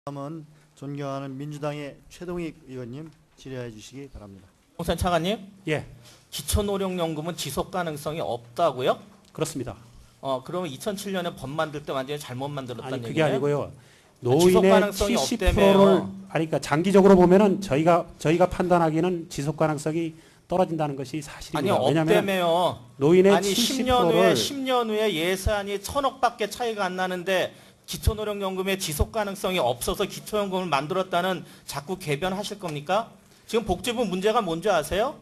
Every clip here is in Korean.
다음은 존경하는 민주당의 최동익 의원님 질의해 주시기 바랍니다. 홍산 차관님, 예, 기초노령연금은 지속 가능성이 없다고요? 그렇습니다. 그러면 2007년에 법 만들 때 완전히 잘못 만들었다는 아니 그게 얘기예요? 아니고요. 지속 노인의 가능성이 70%를 아니 그러니까 장기적으로 보면은 저희가 판단하기는 지속 가능성이 떨어진다는 것이 아니 사실입니다. 왜냐하면 없다며요. 노인의 아니 10년 70%를 후에 예산이 1,000억밖에 차이가 안 나는데 기초노령연금의 지속 가능성이 없어서 기초연금을 만들었다는 자꾸 궤변하실 겁니까? 지금 복지부 문제가 뭔지 아세요?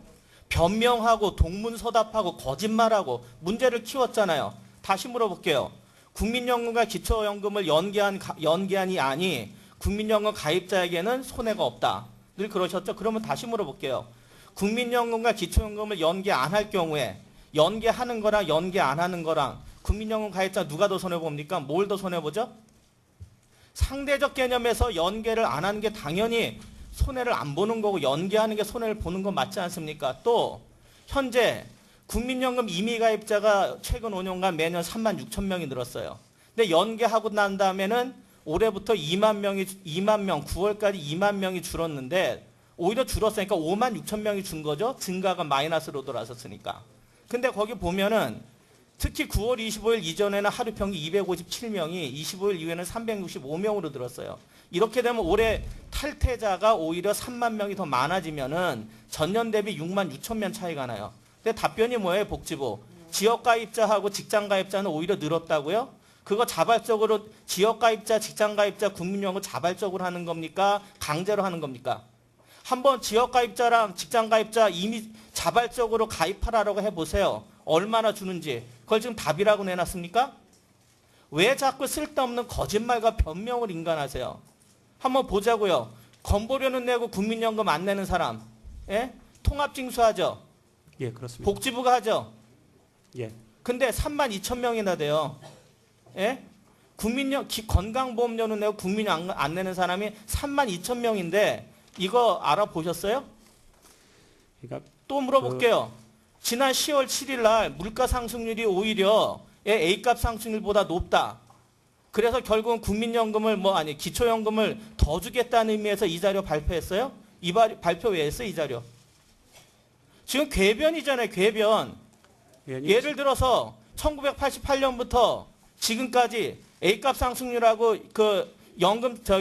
변명하고 동문서답하고 거짓말하고 문제를 키웠잖아요. 다시 물어볼게요. 국민연금과 기초연금을 연계한이 아니 국민연금 가입자에게는 손해가 없다. 늘 그러셨죠? 그러면 다시 물어볼게요. 국민연금과 기초연금을 연계 안 할 경우에 연계하는 거랑 연계 안 하는 거랑 국민연금 가입자 누가 더 손해봅니까? 뭘 더 손해보죠? 상대적 개념에서 연계를 안 하는 게 당연히 손해를 안 보는 거고 연계하는 게 손해를 보는 건 맞지 않습니까? 또 현재 국민연금 임의가입자가 최근 5년간 매년 3만 6천 명이 늘었어요. 근데 연계하고 난 다음에는 올해부터 2만 명, 9월까지 2만 명이 줄었는데 오히려 줄었으니까 5만 6천 명이 준 거죠. 증가가 마이너스로 돌아섰으니까. 근데 거기 보면은 특히 9월 25일 이전에는 하루 평균 257명이 25일 이후에는 365명으로 늘었어요. 이렇게 되면 올해 탈퇴자가 오히려 3만 명이 더 많아지면은 전년 대비 6만 6천 명 차이가 나요. 근데 답변이 뭐예요, 복지부? 지역가입자하고 직장가입자는 오히려 늘었다고요? 그거 자발적으로 지역가입자, 직장가입자, 국민연금 자발적으로 하는 겁니까? 강제로 하는 겁니까? 한번 지역가입자랑 직장가입자 이미 자발적으로 가입하라고 해보세요. 얼마나 주는지. 그걸 지금 답이라고 내놨습니까? 왜 자꾸 쓸데없는 거짓말과 변명을 인간하세요? 한번 보자고요. 건보료는 내고 국민연금 안 내는 사람. 예? 통합징수하죠? 예, 그렇습니다. 복지부가 하죠? 예, 근데 3만 2천 명이나 돼요. 예? 건강보험료는 내고 국민연금 안 내는 사람이 3만 2천 명인데 이거 알아보셨어요? 그러니까 또 물어볼게요. 지난 10월 7일 날 물가 상승률이 오히려 A값 상승률보다 높다. 그래서 결국은 국민연금을 기초연금을 더 주겠다는 의미에서 이 자료 발표했어요? 발표 왜 했어요, 이 자료? 지금 궤변이잖아요, 궤변. 의원님, 예를 들어서 1988년부터 지금까지 A값 상승률하고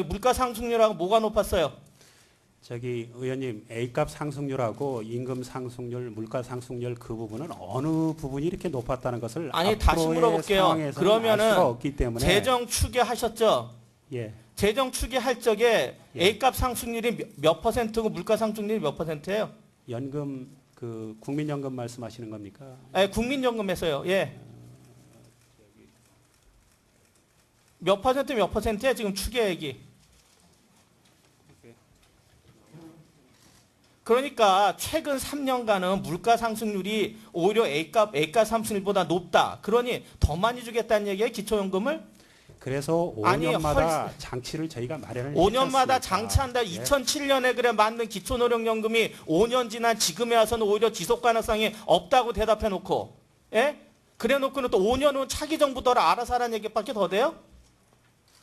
물가 상승률하고 뭐가 높았어요? 저기 의원님 A값 상승률하고 임금 상승률, 물가 상승률 그 부분은 어느 부분이 이렇게 높았다는 것을 아니 다시 물어볼게요. 그러면은 알 수가 없기 때문에 재정 추계하셨죠? 예, 재정 추계할 적에 예. A값 상승률이 몇 퍼센트고 물가 상승률이 몇 퍼센트예요? 연금 국민연금 말씀하시는 겁니까? 네, 국민연금에서요. 예. 몇 퍼센트예요? 지금 추계액이. 그러니까 최근 3년간은 물가 상승률이 오히려 A값 상승률보다 높다. 그러니 더 많이 주겠다는 얘기예요, 기초연금을? 그래서 아니, 5년마다 장치를 저희가 마련을 5년마다 했었습니다. 장치한다. 예. 2007년에 그래 만든 기초노령연금이 5년 지난 지금에 와서는 오히려 지속 가능성이 없다고 대답해 놓고, 예? 그래 놓고는 또 5년 후 차기 정부더라 알아서 하라는 얘기밖에 더 돼요?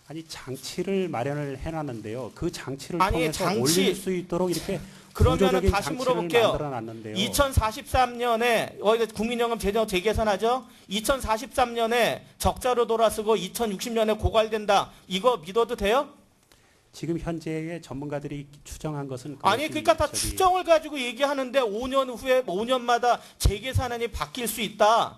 아니 장치를 마련을 해놨는데요. 그 장치를 아니, 통해서 장치- 올릴 수 있도록 이렇게 그러면은 구조적인 다시 장치를 물어볼게요. 만들어놨는데요. 2043년에 국민연금 재정 재계산하죠? 2043년에 적자로 돌아서고 2060년에 고갈된다. 이거 믿어도 돼요? 지금 현재의 전문가들이 추정한 것은 아니 그것이 그러니까 다 저기 추정을 가지고 얘기하는데 5년 후에 5년마다 재계산안이 바뀔 수 있다.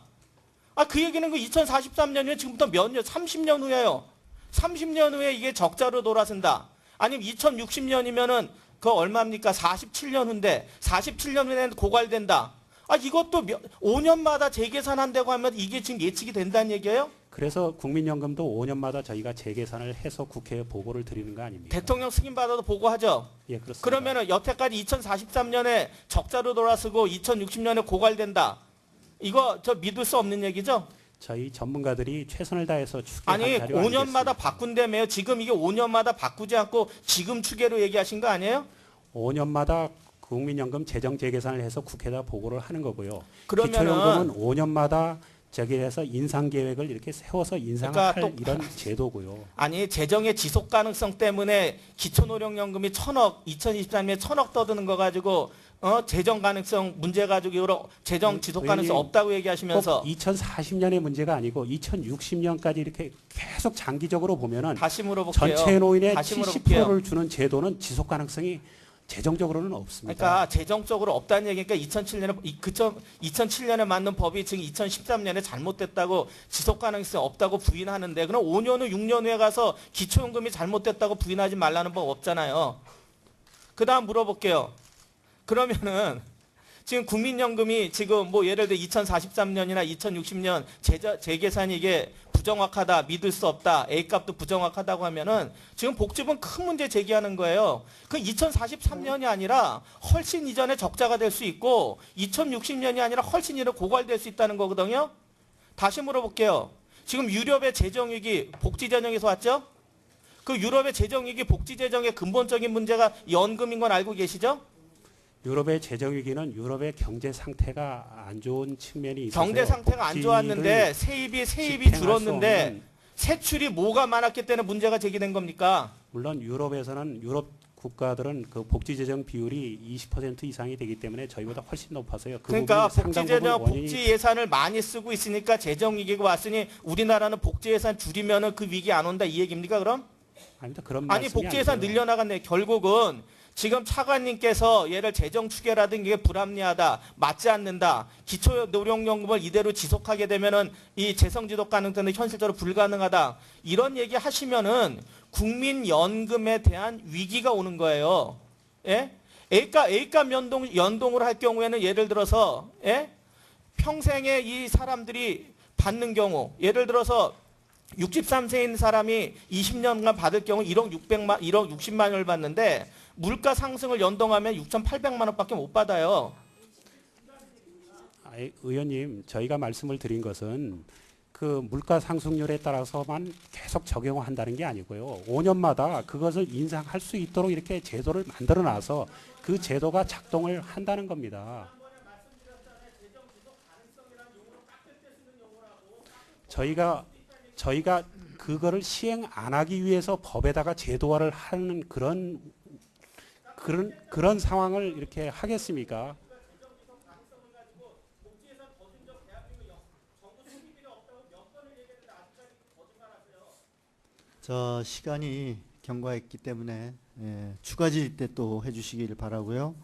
그 얘기는 그 2043년이면 지금부터 몇 년? 30년 후에요. 30년 후에 이게 적자로 돌아선다. 아니면 2060년이면은 그 얼마입니까? 47년 후인데 47년 후에는 고갈된다. 이것도 5년마다 재계산한다고 하면 이게 지금 예측이 된다는 얘기예요? 그래서 국민연금도 5년마다 저희가 재계산을 해서 국회에 보고를 드리는 거 아닙니까? 대통령 승인 받아도 보고하죠. 예, 그렇습니다. 그러면은 여태까지 2043년에 적자로 돌아서고 2060년에 고갈된다. 이거 저 믿을 수 없는 얘기죠? 저희 전문가들이 최선을 다해서 추계한 아니 자료 5년마다 아니겠습니까? 바꾼다며요. 지금 이게 5년마다 바꾸지 않고 지금 추계로 얘기하신 거 아니에요? 5년마다 국민연금 재정 재계산을 해서 국회에다 보고를 하는 거고요. 그러면은 기초연금은 5년마다 저기에서 인상 계획을 이렇게 세워서 인상을 그러니까 할 이런 제도고요. 아니 재정의 지속 가능성 때문에 기초노령연금이 1,000억 2023년에 1,000억 떠드는 거 가지고 재정 가능성 문제 가지고 여러 재정 지속 가능성 의원님, 없다고 얘기하시면서 2040년의 문제가 아니고 2060년까지 이렇게 계속 장기적으로 보면은 다시 물어볼게요. 전체 노인의 다시 물어볼게요. 70%를 주는 제도는 지속 가능성이 재정적으로는 없습니다. 그러니까 재정적으로 없다는 얘기니까 2007년에 만든 법이 지금 2013년에 잘못됐다고 지속 가능성이 없다고 부인하는데 그럼 5년 후 6년 후에 가서 기초연금이 잘못됐다고 부인하지 말라는 법 없잖아요. 그다음 물어볼게요. 그러면은 지금 국민연금이 지금 뭐 예를 들어 2043년이나 2060년 재계산이 이게 부정확하다, 믿을 수 없다, A값도 부정확하다고 하면은 지금 복지부는 큰 문제 제기하는 거예요. 그 2043년이 아니라 훨씬 이전에 적자가 될 수 있고 2060년이 아니라 훨씬 이전에 고갈될 수 있다는 거거든요. 다시 물어볼게요. 지금 유럽의 재정위기 복지재정에서 왔죠? 그 유럽의 재정위기 복지재정의 근본적인 문제가 연금인 건 알고 계시죠? 유럽의 재정 위기는 유럽의 경제 상태가 안 좋은 측면이 있어서 경제 상태가 안 좋았는데 세입이 집행할 수 줄었는데 없는, 세출이 뭐가 많았기 때문에 문제가 제기된 겁니까? 물론 유럽에서는 유럽 국가들은 그 복지 재정 비율이 20% 이상이 되기 때문에 저희보다 훨씬 높아서요. 그 그러니까 부분이 상당 부분 복지재정 원인이 복지 예산을 많이 쓰고 있으니까 재정 위기가 왔으니 우리나라는 복지 예산 줄이면은 그 위기 안 온다 이 얘기입니까 그럼? 아닙니다. 그런 아니 말씀이 복지 예산 아니고요. 늘려나갔네. 결국은 지금 차관님께서 얘를 재정 추계라든가 이게 불합리하다, 맞지 않는다, 기초노령연금을 이대로 지속하게 되면은 이 재정 지속 가능성은 현실적으로 불가능하다 이런 얘기 하시면은 국민연금에 대한 위기가 오는 거예요. 예? A값 연동을 할 경우에는 예를 들어서 예? 평생에 이 사람들이 받는 경우 예를 들어서 63세인 사람이 20년간 받을 경우 1억 60만 원을 받는데 물가 상승을 연동하면 6,800만 원밖에 못 받아요. 의원님, 저희가 말씀을 드린 것은 그 물가 상승률에 따라서만 계속 적용한다는 게 아니고요. 5년마다 그것을 인상할 수 있도록 이렇게 제도를 만들어 놔서 그 제도가 작동을 한다는 겁니다. 저희가 그거를 시행 안 하기 위해서 법에다가 제도화를 하는 그런 상황을 이렇게 하겠습니까? 자, 시간이 경과했기 때문에 추가 질의 때 또 해주시길 바라고요.